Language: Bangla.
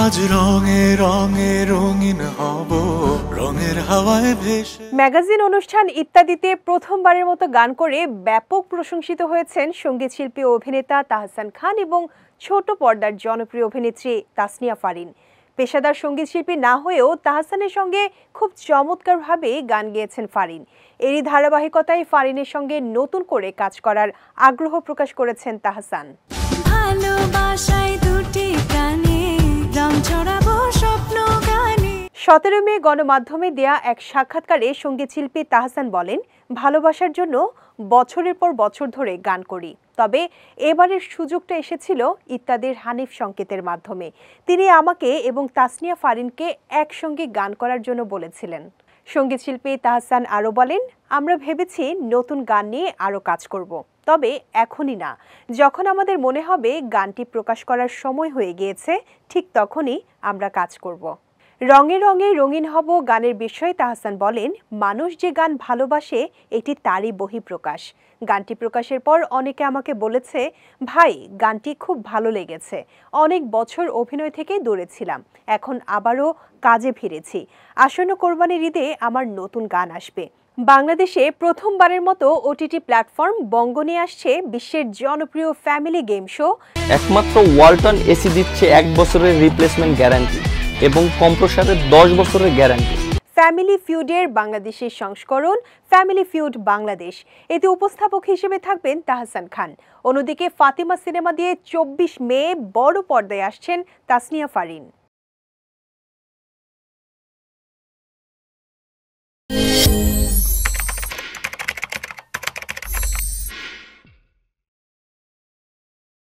আজ রঙে রঙে রঙিন হব রঙের হাওয়ায় ভেসে। ম্যাগাজিন অনুষ্ঠান ইত্যাদিতে প্রথমবারের মতো গান করে ব্যাপক প্রশংসিত হয়েছেন সঙ্গীত শিল্পী ও অভিনেতা তাহসান খান এবং ছোট পর্দার জনপ্রিয় অভিনেত্রী তাসনিয়া ফারিন। পেশাদার সঙ্গীত শিল্পী না হয়েও তাহসানের সঙ্গে খুব চমৎকারভাবে গান গেয়েছেন ফারিন। এরই ধারাবাহিকতায় ফারিনের সঙ্গে নতুন করে কাজ করার আগ্রহ প্রকাশ করেছেন তাহসান। 17 মে গণমাধ্যমে দেয়া এক সাক্ষাৎকারে সঙ্গীত শিল্পী তাহসান বলেন, ভালোবাসার জন্য বছরের পর বছর ধরে গান করি, তবে এবারের সুযোগটা এসেছিল ইত্যাদির হানিফ সংকেতের মাধ্যমে। তিনি আমাকে এবং তাসনিয়া ফারিনকে একসঙ্গে গান করার জন্য বলেছিলেন। সঙ্গীত শিল্পী তাহসান আরও বলেন, আমরা ভেবেছি নতুন গান নিয়ে আরও কাজ করব, তবে এখনই না। যখন আমাদের মনে হবে গানটি প্রকাশ করার সময় হয়ে গিয়েছে, ঠিক তখনই আমরা কাজ করব। রঙে রঙে রঙিন হব গানের বিষয়ে তাহসান বলেন, মানুষ যে গান ভালোবাসে এটি তারই বহিঃপ্রকাশ। গানটি প্রকাশের পর অনেকে আমাকে বলেছে, ভাই গানটি খুব ভালো লেগেছে, অনেক বছর অভিনয় থেকে দূরে ছিলাম, এখন আবারও কাজে ফিরেছি। আসন্ন কোরবানির ঈদে আমার নতুন গান আসবে। বাংলাদেশে প্রথমবারের মতো ওটিটি প্ল্যাটফর্ম বঙ্গ নিয়ে আসছে বিশ্বের জনপ্রিয় ফ্যামিলি গেম শো। একমাত্র ওয়ালটন এসি দিচ্ছে 1 বছরের রিপ্লেসমেন্ট গ্যারান্টি এবং কম্প্রেসারের 10 বছরের গ্যারান্টি। ফ্যামিলি ফিউডের বাংলাদেশের সংস্করণ ফ্যামিলি ফিউড বাংলাদেশ, এতে উপস্থাপক হিসেবে থাকবেন তাহসান খান। অন্যদিকে ফাতিমা সিনেমা দিয়ে 24 মে বড় পর্দায় আসছেন তাসনিয়া ফারিন।